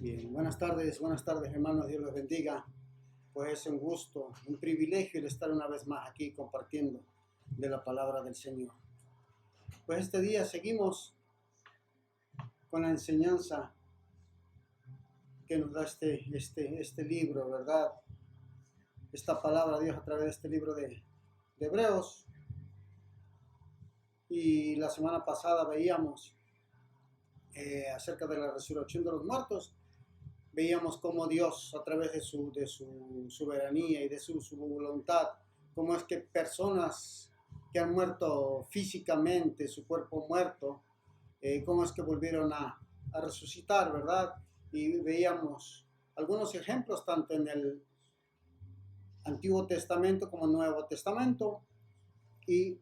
Bien, buenas tardes hermanos, Dios los bendiga. Pues es un gusto, un privilegio el estar una vez más aquí compartiendo de la palabra del Señor. Pues este día seguimos con la enseñanza que nos da este libro, ¿verdad? Esta palabra de Dios a través de este libro de Hebreos. Y la semana pasada veíamos acerca de la resurrección de los muertos. Veíamos cómo Dios, a través de su soberanía y de su voluntad, cómo es que personas que han muerto físicamente, su cuerpo muerto, cómo es que volvieron a resucitar, ¿verdad? Y veíamos algunos ejemplos tanto en el Antiguo Testamento como en el Nuevo Testamento. Y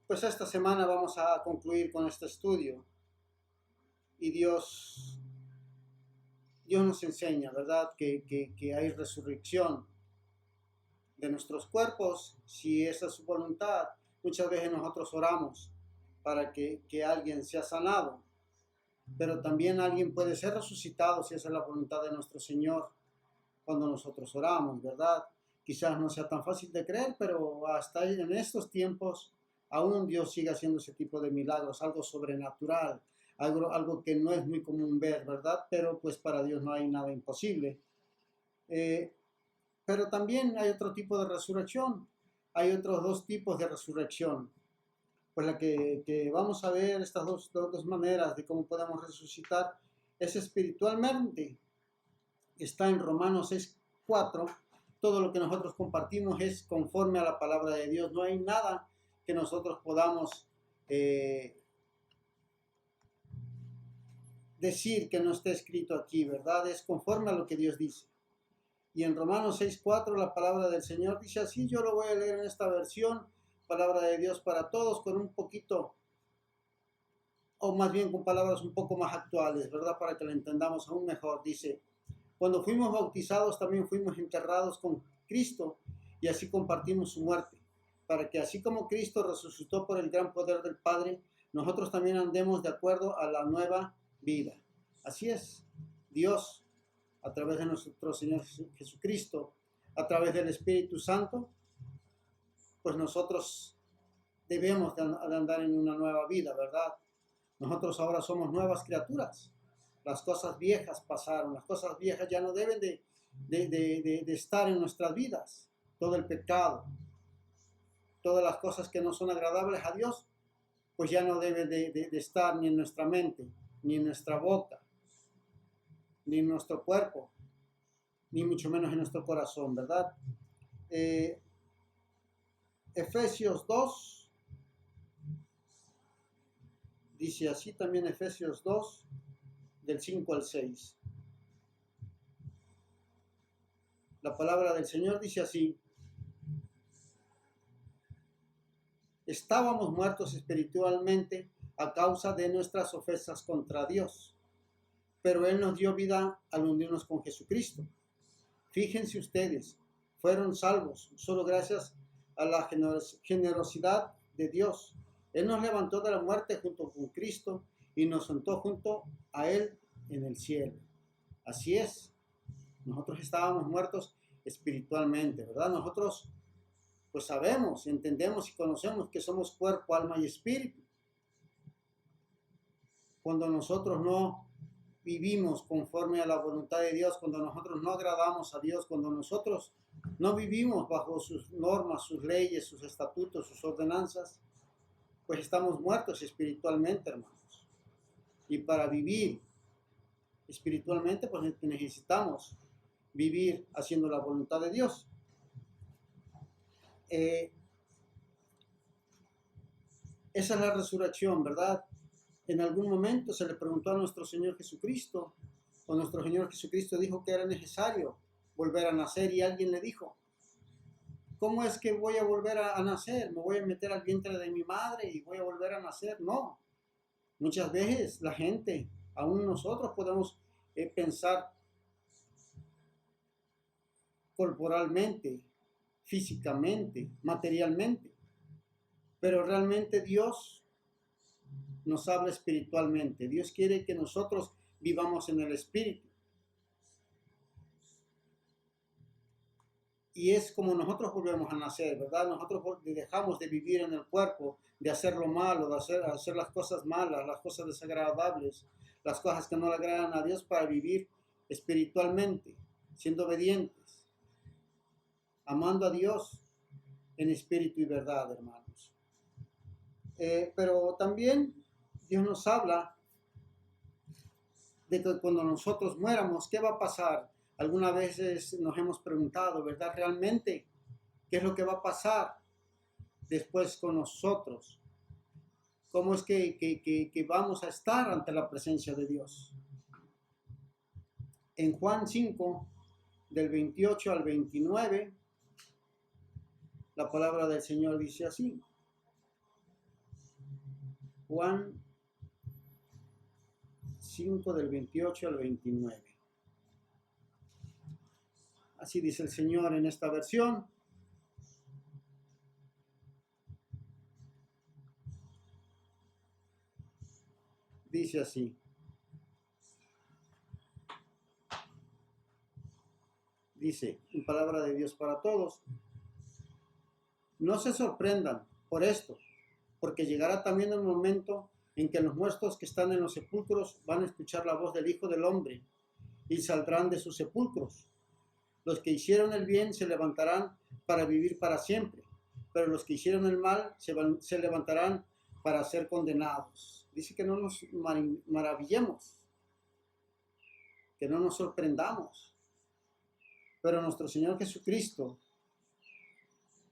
pues esta semana vamos a concluir con este estudio. Y Dios nos enseña, ¿verdad? Que hay resurrección de nuestros cuerpos, si esa es su voluntad. Muchas veces nosotros oramos para que alguien sea sanado, pero también alguien puede ser resucitado si esa es la voluntad de nuestro Señor cuando nosotros oramos, ¿verdad? Quizás no sea tan fácil de creer, pero hasta en estos tiempos aún Dios sigue haciendo ese tipo de milagros, algo sobrenatural. Algo que no es muy común ver, ¿verdad? Pero pues para Dios no hay nada imposible. Pero también hay otro tipo de resurrección. Hay otros dos tipos de resurrección. Pues la que vamos a ver, estas dos maneras de cómo podemos resucitar, es espiritualmente. Está en Romanos 6:4. Todo lo que nosotros compartimos es conforme a la palabra de Dios. No hay nada que nosotros podamos decir que no esté escrito aquí, ¿verdad? Es conforme a lo que Dios dice. Y en Romanos 6:4 la palabra del Señor dice así. Yo lo voy a leer en esta versión, palabra de Dios para todos, con un poquito, o más bien con palabras un poco más actuales, ¿verdad? Para que la entendamos aún mejor. Dice: cuando fuimos bautizados también fuimos enterrados con Cristo y así compartimos su muerte, para que así como Cristo resucitó por el gran poder del Padre, nosotros también andemos de acuerdo a la nueva vida. Así es, Dios, a través de nuestro Señor Jesucristo, a través del Espíritu Santo, pues nosotros debemos de andar en una nueva vida, ¿verdad? Nosotros ahora somos nuevas criaturas. Las cosas viejas pasaron, las cosas viejas ya no deben de estar en nuestras vidas. Todo el pecado, todas las cosas que no son agradables a Dios, pues ya no debe de estar ni en nuestra mente, ni en nuestra boca, ni en nuestro cuerpo, ni mucho menos en nuestro corazón, ¿verdad? Efesios 2, dice así también Efesios 2, del 5 al 6. La palabra del Señor dice así: estábamos muertos espiritualmente a causa de nuestras ofensas contra Dios, pero Él nos dio vida al unirnos con Jesucristo. Fíjense ustedes, fueron salvos solo gracias a la generosidad de Dios. Él nos levantó de la muerte junto con Cristo y nos sentó junto a Él en el cielo. Así es, nosotros estábamos muertos espiritualmente, ¿verdad? Nosotros pues sabemos, entendemos y conocemos que somos cuerpo, alma y espíritu. Cuando nosotros no vivimos conforme a la voluntad de Dios, cuando nosotros no agradamos a Dios, cuando nosotros no vivimos bajo sus normas, sus leyes, sus estatutos, sus ordenanzas, pues estamos muertos espiritualmente, hermanos. Y para vivir espiritualmente, pues necesitamos vivir haciendo la voluntad de Dios. Esa es la resurrección, ¿verdad? En algún momento se le preguntó a nuestro Señor Jesucristo, o nuestro Señor Jesucristo dijo que era necesario volver a nacer, y alguien le dijo: ¿cómo es que voy a volver a nacer? ¿Me voy a meter al vientre de mi madre y voy a volver a nacer? No. Muchas veces la gente, aún nosotros, podemos pensar corporalmente, físicamente, materialmente, pero realmente Dios nos habla espiritualmente. Dios quiere que nosotros vivamos en el Espíritu. Y es como nosotros volvemos a nacer, ¿verdad? Nosotros dejamos de vivir en el cuerpo, de hacer lo malo, de hacer las cosas malas, las cosas desagradables, las cosas que no le agradan a Dios, para vivir espiritualmente, siendo obedientes, amando a Dios en espíritu y verdad, hermanos. Pero también Dios nos habla de que cuando nosotros muéramos, ¿qué va a pasar? Algunas veces nos hemos preguntado, ¿verdad? Realmente, ¿qué es lo que va a pasar después con nosotros? ¿Cómo es que vamos a estar ante la presencia de Dios? En Juan 5, del 28 al 29, la palabra del Señor dice así. Juan 5, del 28 al 29. Así dice el Señor en esta versión. Dice así. Dice, en palabra de Dios para todos: no se sorprendan por esto, porque llegará también el momento en que los muertos que están en los sepulcros van a escuchar la voz del Hijo del Hombre y saldrán de sus sepulcros. Los que hicieron el bien se levantarán para vivir para siempre, pero los que hicieron el mal se levantarán para ser condenados. Dice que no nos maravillemos, que no nos sorprendamos, pero nuestro Señor Jesucristo,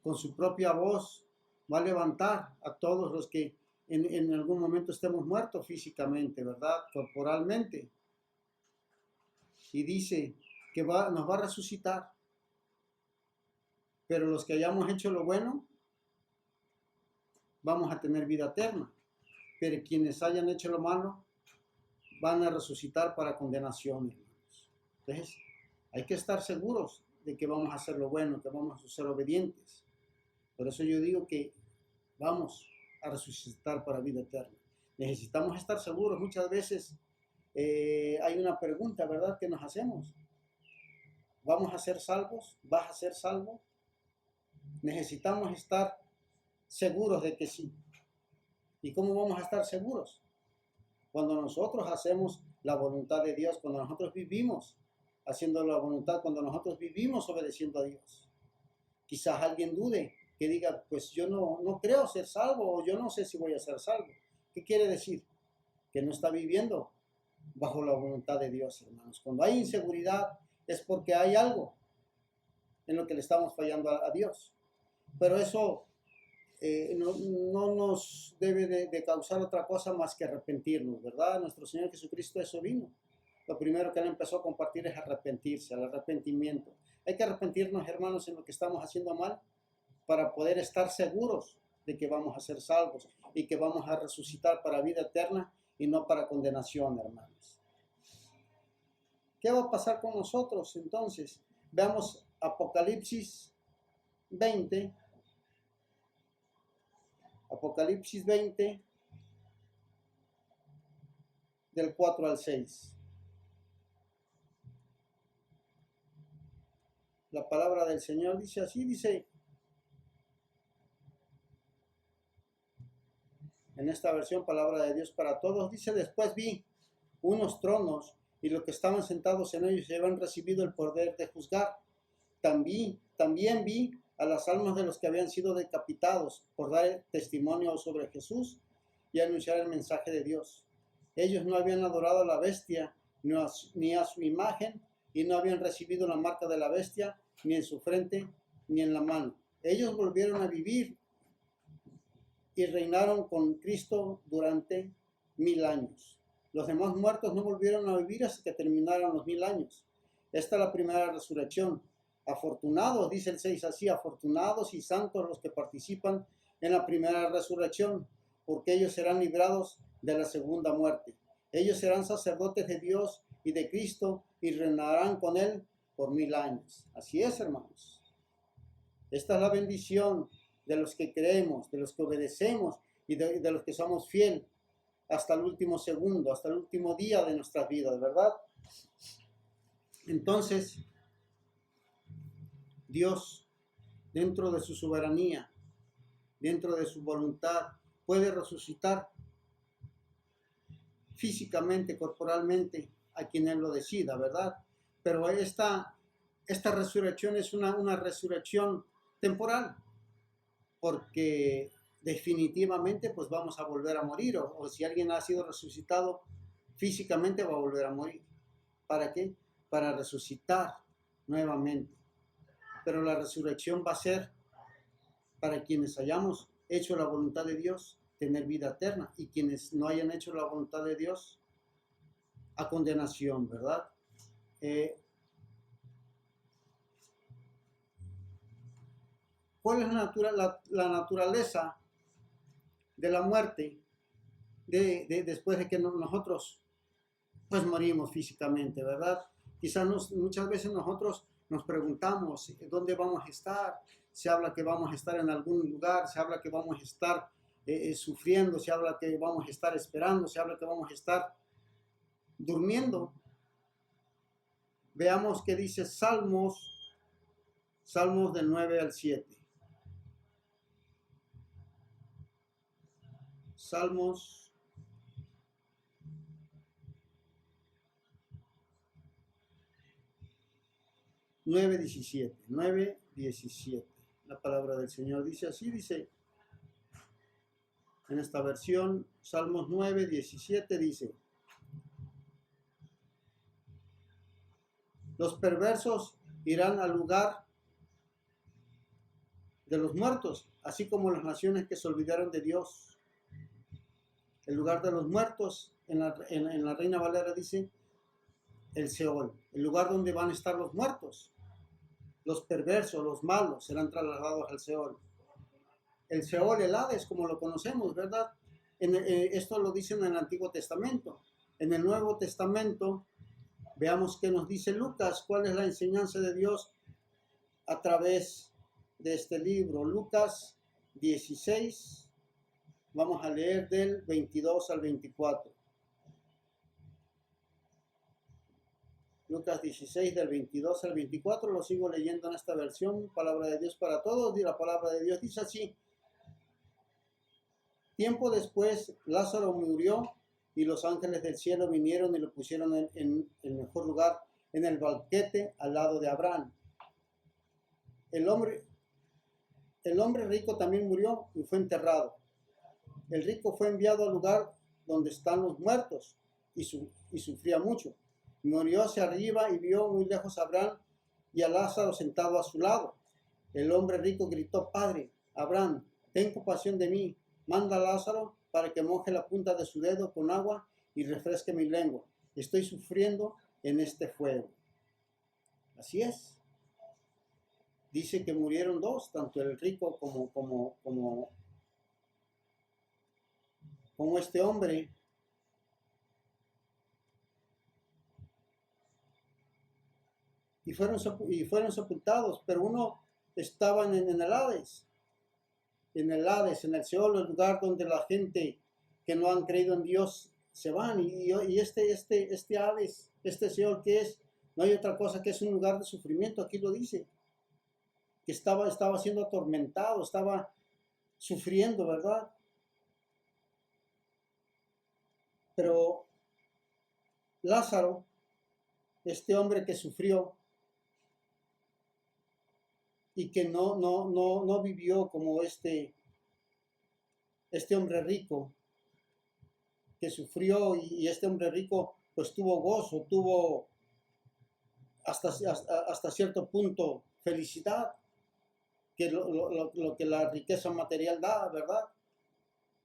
con su propia voz, va a levantar a todos los que en algún momento estemos muertos físicamente, ¿verdad? Corporalmente. Y dice que nos va a resucitar. Pero los que hayamos hecho lo bueno, vamos a tener vida eterna. Pero quienes hayan hecho lo malo, van a resucitar para condenación, hermanos. Entonces, hay que estar seguros de que vamos a hacer lo bueno, que vamos a ser obedientes. Por eso yo digo que vamos a resucitar para vida eterna. Necesitamos estar seguros. Muchas veces hay una pregunta, ¿verdad?, que nos hacemos. ¿Vamos a ser salvos? ¿Vas a ser salvo? Necesitamos estar seguros de que sí. ¿Y cómo vamos a estar seguros? Cuando nosotros hacemos la voluntad de Dios, cuando nosotros vivimos haciendo la voluntad, cuando nosotros vivimos obedeciendo a Dios. Quizás alguien dude, que diga, pues yo no creo ser salvo, o yo no sé si voy a ser salvo. ¿Qué quiere decir? Que no está viviendo bajo la voluntad de Dios, hermanos. Cuando hay inseguridad es porque hay algo en lo que le estamos fallando a Dios. Pero eso no nos debe de causar otra cosa más que arrepentirnos, ¿verdad? Nuestro Señor Jesucristo eso vino. Lo primero que Él empezó a compartir es arrepentirse, el arrepentimiento. Hay que arrepentirnos, hermanos, en lo que estamos haciendo mal, para poder estar seguros de que vamos a ser salvos y que vamos a resucitar para vida eterna y no para condenación, hermanos. ¿Qué va a pasar con nosotros entonces? Veamos Apocalipsis 20. Apocalipsis 20, del 4 al 6. La palabra del Señor dice así, dice, en esta versión, palabra de Dios para todos, dice, después vi unos tronos y los que estaban sentados en ellos habían recibido el poder de juzgar. También vi a las almas de los que habían sido decapitados por dar testimonio sobre Jesús y anunciar el mensaje de Dios. Ellos no habían adorado a la bestia ni a su imagen, y no habían recibido la marca de la bestia ni en su frente ni en la mano. Ellos volvieron a vivir y reinaron con Cristo durante 1000 años. Los demás muertos no volvieron a vivir hasta que terminaron los 1000 años. Esta es la primera resurrección. Afortunados, dice el 6 así, afortunados y santos los que participan en la primera resurrección, porque ellos serán librados de la segunda muerte. Ellos serán sacerdotes de Dios y de Cristo y reinarán con Él por 1000 años. Así es, hermanos. Esta es la bendición de los que creemos, de los que obedecemos y de los que somos fieles hasta el último segundo, hasta el último día de nuestras vidas, ¿verdad? Entonces, Dios, dentro de su soberanía, dentro de su voluntad, puede resucitar físicamente, corporalmente, a quien Él lo decida, ¿verdad? Pero esta resurrección es una resurrección temporal, porque definitivamente pues vamos a volver a morir, o si alguien ha sido resucitado físicamente va a volver a morir. ¿Para qué? Para resucitar nuevamente. Pero la resurrección va a ser para quienes hayamos hecho la voluntad de Dios, tener vida eterna, y quienes no hayan hecho la voluntad de Dios, a condenación, ¿verdad? ¿Cuál es la naturaleza de la muerte después de que nosotros pues morimos físicamente, ¿verdad? Quizás muchas veces nosotros nos preguntamos dónde vamos a estar. Se habla que vamos a estar en algún lugar, se habla que vamos a estar sufriendo, se habla que vamos a estar esperando, se habla que vamos a estar durmiendo. Veamos qué dice Salmos del 9 al 7. Salmos 9:17. La palabra del Señor dice así, dice en esta versión, Salmos 9:17 dice: los perversos irán al lugar de los muertos, así como las naciones que se olvidaron de Dios. El lugar de los muertos, en la Reina Valera dice el Seol, el lugar donde van a estar los muertos. Los perversos, los malos, serán trasladados al Seol. El Seol, el Hades, como lo conocemos, ¿verdad? Esto lo dicen en el Antiguo Testamento. En el Nuevo Testamento, veamos qué nos dice Lucas, cuál es la enseñanza de Dios a través de este libro. Lucas 16, vamos a leer del 22 al 24. Lucas 16, del 22 al 24, lo sigo leyendo en esta versión, palabra de Dios para todos, y la palabra de Dios dice así: tiempo después, Lázaro murió, y los ángeles del cielo vinieron y lo pusieron en el mejor lugar, en el banquete al lado de Abraham. El hombre rico también murió y fue enterrado. El rico fue enviado al lugar donde están los muertos y sufría mucho. Murió hacia arriba y vio muy lejos a Abraham y a Lázaro sentado a su lado. El hombre rico gritó: Padre, Abraham, ten compasión de mí. Manda a Lázaro para que moje la punta de su dedo con agua y refresque mi lengua. Estoy sufriendo en este fuego. Así es. Dice que murieron dos, tanto el rico como este hombre. Y fueron sepultados, pero uno estaba en el Hades, en el Seol, el lugar donde la gente que no han creído en Dios se van. Y este Hades, este Seol, que es, no hay otra cosa que es un lugar de sufrimiento. Aquí lo dice, que estaba siendo atormentado, estaba sufriendo, ¿verdad? Pero Lázaro, este hombre que sufrió y que no vivió como este hombre rico que sufrió, y este hombre rico pues tuvo gozo, tuvo hasta cierto punto felicidad, que lo que la riqueza material da, ¿verdad?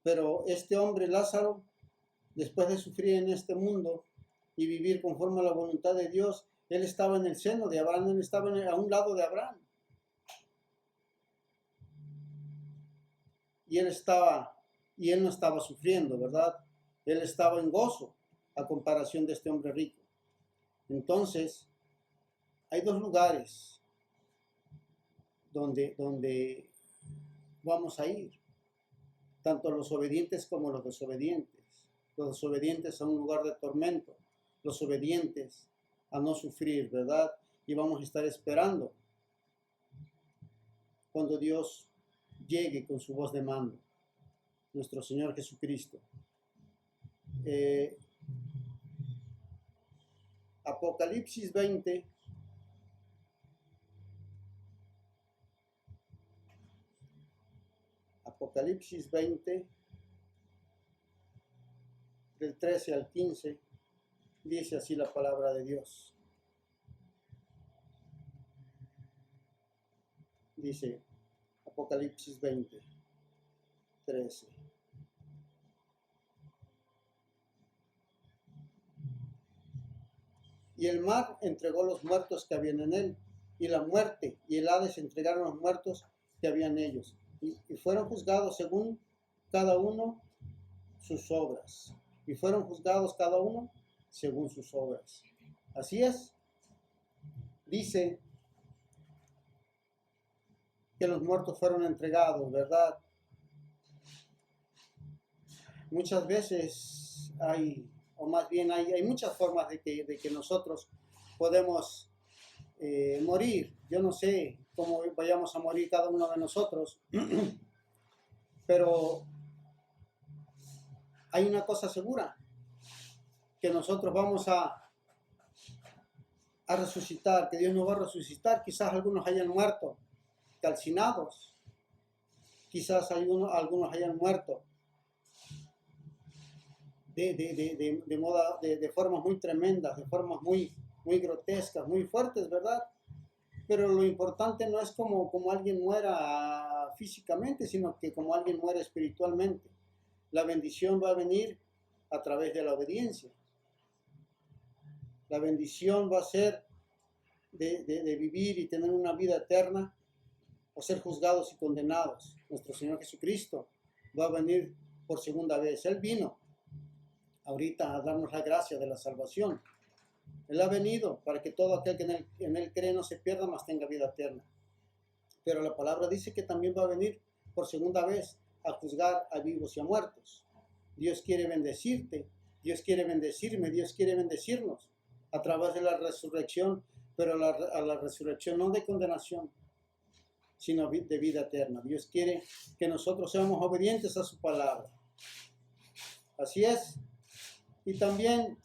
Pero este hombre Lázaro, después de sufrir en este mundo y vivir conforme a la voluntad de Dios, él estaba en el seno de Abraham, él estaba a un lado de Abraham. Y él no estaba sufriendo, ¿verdad? Él estaba en gozo a comparación de este hombre rico. Entonces, hay dos lugares donde vamos a ir, tanto los obedientes como los desobedientes. los desobedientes a un lugar de tormento, los obedientes a no sufrir, ¿verdad? Y vamos a estar esperando cuando Dios llegue con su voz de mando, nuestro Señor Jesucristo. Apocalipsis 20. Apocalipsis 20, del 13 al 15, dice así la palabra de Dios. Dice Apocalipsis 20, 13. Y el mar entregó los muertos que habían en él, y la muerte y el Hades entregaron los muertos que había en ellos, y fueron juzgados según cada uno sus obras. Y fueron juzgados cada uno según sus obras. Así es. Dice que los muertos fueron entregados, ¿verdad? Muchas veces hay, o más bien hay muchas formas de que nosotros podemos morir. Yo no sé cómo vayamos a morir cada uno de nosotros, pero hay una cosa segura, que nosotros vamos a resucitar, que Dios nos va a resucitar. Quizás algunos hayan muerto calcinados, quizás algunos hayan muerto de formas muy tremendas, de formas muy grotescas, muy fuertes, ¿verdad? Pero lo importante no es como alguien muera físicamente, sino que como alguien muera espiritualmente. La bendición va a venir a través de la obediencia. La bendición va a ser de vivir y tener una vida eterna o ser juzgados y condenados. Nuestro Señor Jesucristo va a venir por segunda vez. Él vino ahorita a darnos la gracia de la salvación. Él ha venido para que todo aquel que en él cree no se pierda, mas tenga vida eterna. Pero la palabra dice que también va a venir por segunda vez a juzgar a vivos y a muertos. Dios quiere bendecirte, Dios quiere bendecirme, Dios quiere bendecirnos a través de la resurrección, pero a la resurrección no de condenación, sino de vida eterna. Dios quiere que nosotros seamos obedientes a su palabra. Así es. Y también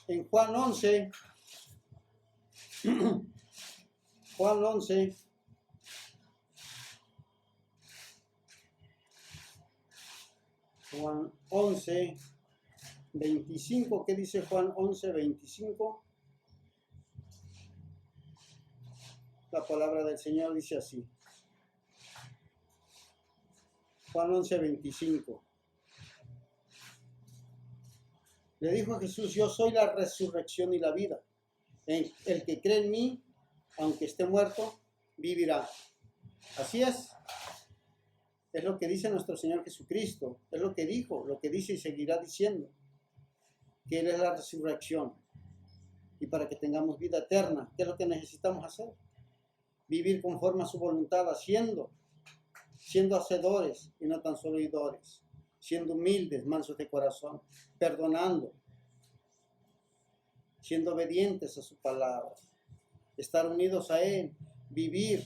en Juan 11, Juan 11, Juan 11, 25, ¿qué dice Juan 11, 25? La palabra del Señor dice así. Juan 11, 25. Le dijo a Jesús: yo soy la resurrección y la vida. El que cree en mí, aunque esté muerto, vivirá. Así es. Es lo que dice nuestro Señor Jesucristo. Es lo que dijo, lo que dice y seguirá diciendo. Que Él es la resurrección. Y para que tengamos vida eterna, ¿qué es lo que necesitamos hacer? Vivir conforme a su voluntad, siendo hacedores y no tan solo oidores. Siendo humildes, mansos de corazón, perdonando, siendo obedientes a su palabra, estar unidos a Él, vivir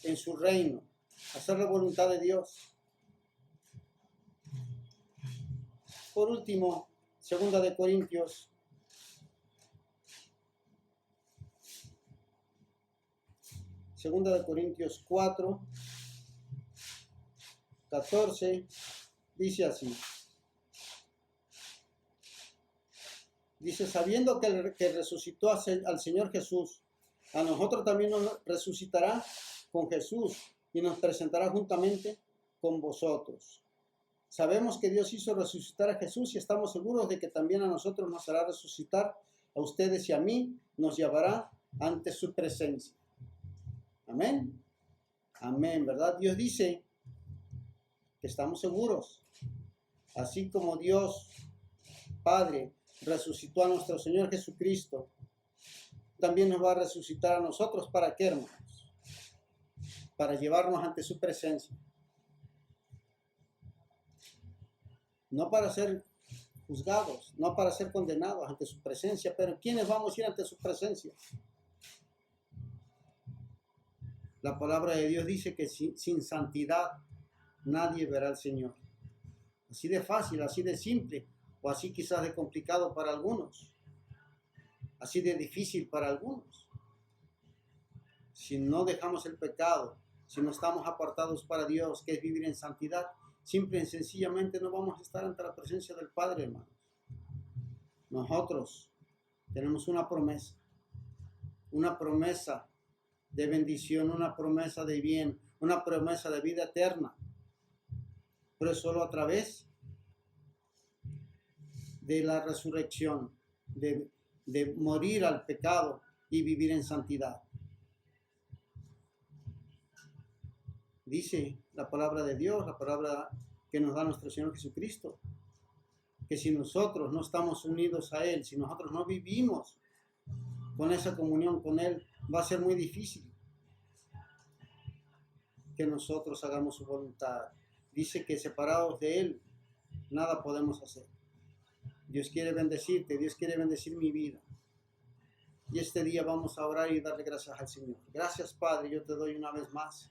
en su reino, hacer la voluntad de Dios. Por último, 2 Corintios 4, 14, dice así. Dice: sabiendo que resucitó al Señor Jesús, a nosotros también nos resucitará con Jesús y nos presentará juntamente con vosotros. Sabemos que Dios hizo resucitar a Jesús y estamos seguros de que también a nosotros nos hará resucitar, a ustedes y a mí, nos llevará ante su presencia. Amén. Amén, ¿verdad? Dios dice que estamos seguros. Así como Dios Padre resucitó a nuestro Señor Jesucristo, también nos va a resucitar a nosotros. ¿Para qué, hermanos? Para llevarnos ante su presencia. No para ser juzgados, no para ser condenados ante su presencia, pero ¿quiénes vamos a ir ante su presencia? La palabra de Dios dice que sin santidad nadie verá al Señor. Así de fácil, así de simple, o así quizás de complicado para algunos, así de difícil para algunos. Si no dejamos el pecado, si no estamos apartados para Dios, que es vivir en santidad, simple y sencillamente no vamos a estar ante la presencia del Padre, hermanos. Nosotros tenemos una promesa de bendición, una promesa de bien, una promesa de vida eterna, pero solo a través de la resurrección, de morir al pecado y vivir en santidad. Dice la palabra de Dios, la palabra que nos da nuestro Señor Jesucristo, que si nosotros no estamos unidos a Él, si nosotros no vivimos con esa comunión con Él, va a ser muy difícil que nosotros hagamos su voluntad. Dice que separados de Él, nada podemos hacer. Dios quiere bendecirte, Dios quiere bendecir mi vida. Y este día vamos a orar y darle gracias al Señor. Gracias, Padre, yo te doy una vez más,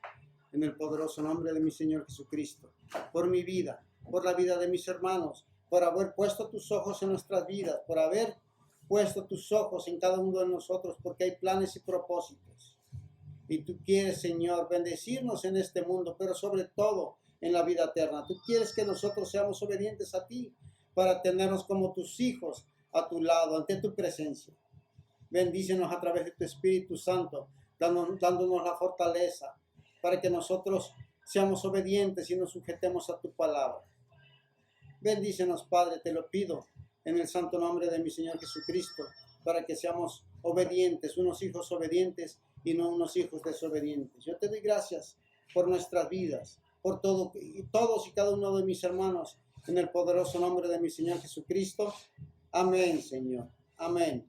en el poderoso nombre de mi Señor Jesucristo, por mi vida, por la vida de mis hermanos, por haber puesto tus ojos en nuestras vidas, por haber puesto tus ojos en cada uno de nosotros, porque hay planes y propósitos. Y tú quieres, Señor, bendecirnos en este mundo, pero sobre todo en la vida eterna. Tú quieres que nosotros seamos obedientes a ti para tenernos como tus hijos a tu lado, ante tu presencia. Bendícenos a través de tu Espíritu Santo, dándonos la fortaleza para que nosotros seamos obedientes y nos sujetemos a tu palabra. Bendícenos, Padre, te lo pido en el santo nombre de mi Señor Jesucristo, para que seamos obedientes, unos hijos obedientes y no unos hijos desobedientes. Yo te doy gracias por nuestras vidas, por todos y cada uno de mis hermanos, en el poderoso nombre de mi Señor Jesucristo. Amén, Señor. Amén.